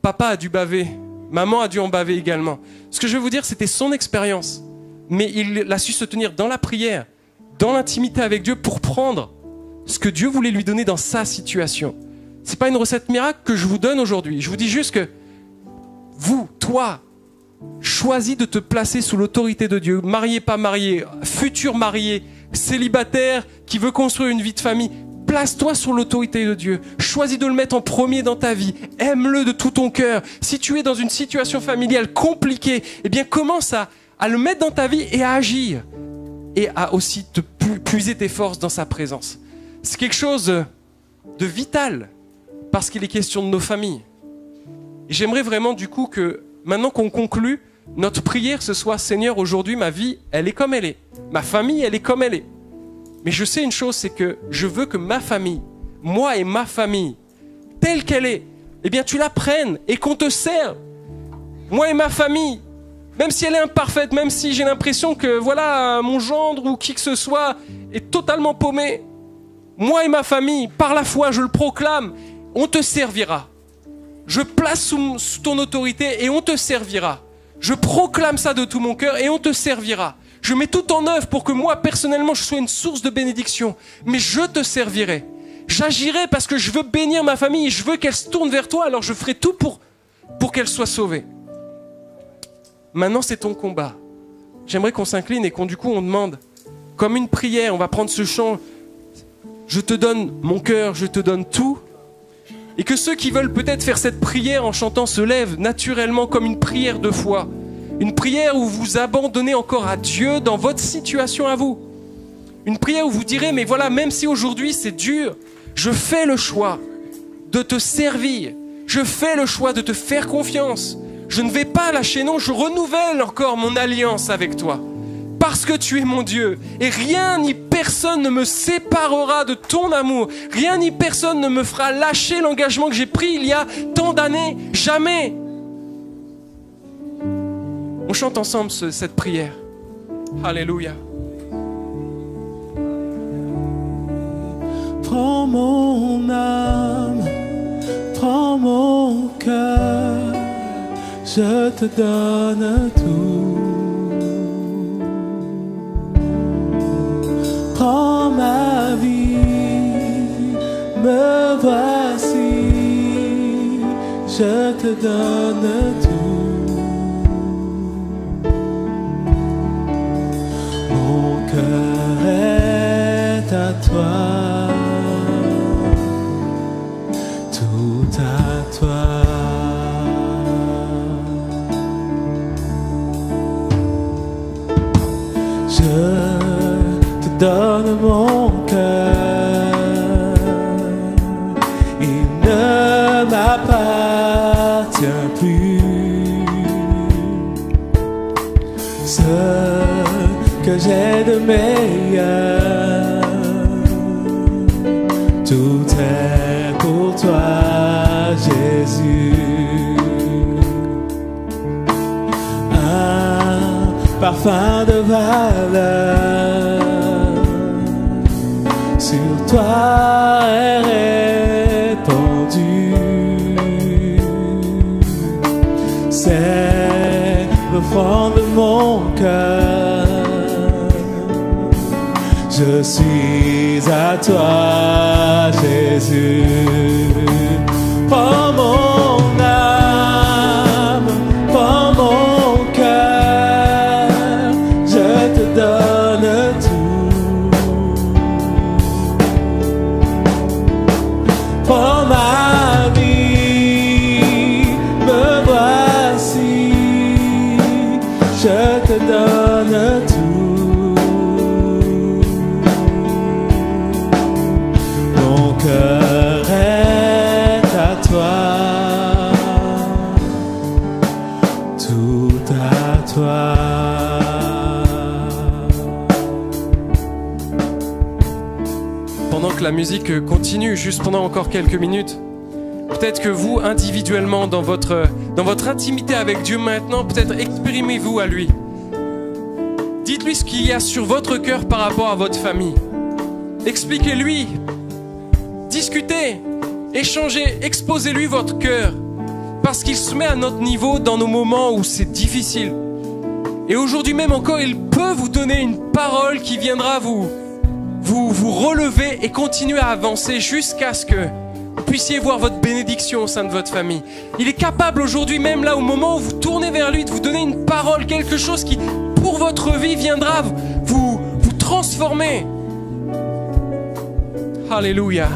papa a dû baver. Maman a dû en baver également. Ce que je veux vous dire, c'était son expérience. Mais il a su se tenir dans la prière, dans l'intimité avec Dieu pour prendre ce que Dieu voulait lui donner dans sa situation. Ce n'est pas une recette miracle que je vous donne aujourd'hui. Je vous dis juste que toi, choisis de te placer sous l'autorité de Dieu. Marié, pas marié, futur marié, célibataire qui veut construire une vie de famille. Place-toi sur l'autorité de Dieu. Choisis de le mettre en premier dans ta vie. Aime-le de tout ton cœur. Si tu es dans une situation familiale compliquée, eh bien commence à le mettre dans ta vie et à agir. Et à aussi te puiser tes forces dans sa présence. C'est quelque chose de vital parce qu'il est question de nos familles. Et j'aimerais vraiment du coup que maintenant qu'on conclut, notre prière ce soit Seigneur, aujourd'hui ma vie, elle est comme elle est. Ma famille, elle est comme elle est. Mais je sais une chose, c'est que je veux que ma famille, moi et ma famille, telle qu'elle est, eh bien tu la prennes et qu'on te serve. Moi et ma famille, même si elle est imparfaite, même si j'ai l'impression que voilà mon gendre ou qui que ce soit est totalement paumé, moi et ma famille, par la foi, je le proclame, on te servira. Je place sous ton autorité et on te servira. Je proclame ça de tout mon cœur et on te servira. Je mets tout en œuvre pour que moi, personnellement, je sois une source de bénédiction. Mais je te servirai. J'agirai parce que je veux bénir ma famille et je veux qu'elle se tourne vers toi, alors je ferai tout pour qu'elle soit sauvée. Maintenant, c'est ton combat. J'aimerais qu'on s'incline et qu'on demande, comme une prière, on va prendre ce chant, je te donne mon cœur, je te donne tout. Et que ceux qui veulent peut-être faire cette prière en chantant se lèvent naturellement comme une prière de foi. Une prière où vous abandonnez encore à Dieu dans votre situation à vous. Une prière où vous direz, mais voilà, même si aujourd'hui c'est dur, je fais le choix de te servir. Je fais le choix de te faire confiance. Je ne vais pas lâcher, non, je renouvelle encore mon alliance avec toi. Parce que tu es mon Dieu. Et rien ni personne ne me séparera de ton amour. Rien ni personne ne me fera lâcher l'engagement que j'ai pris il y a tant d'années. Jamais. On chante ensemble cette prière. Alléluia. Prends mon âme, prends mon cœur, je te donne tout. Prends ma vie, me voici, je te donne tout. Mon cœur est à toi, tout à toi. Je donne mon cœur, il ne m'appartient plus. Ce que j'ai de meilleur, tout est pour toi, Jésus. Un parfum de valeur sur toi est répandu. C'est le fond de mon cœur. Je suis à toi, Jésus. Prends mon âme, prends mon cœur, je te donne tout. Prends ma vie, me voici, je te donne tout. Mon cœur est à toi, tout à toi. Pendant que la musique continue, juste pendant encore quelques minutes, peut-être que vous, individuellement, dans votre intimité avec Dieu maintenant, peut-être exprimez-vous à lui. Dites-lui ce qu'il y a sur votre cœur par rapport à votre famille. Expliquez-lui, discutez, échangez, exposez-lui votre cœur. Parce qu'il se met à notre niveau dans nos moments où c'est difficile. Et aujourd'hui même encore, il peut vous donner une parole qui viendra vous relever et continuer à avancer jusqu'à ce que vous puissiez voir votre bénédiction au sein de votre famille. Il est capable aujourd'hui, même là au moment où vous tournez vers lui, de vous donner une parole, quelque chose qui, pour votre vie, viendra vous transformer. Alléluia.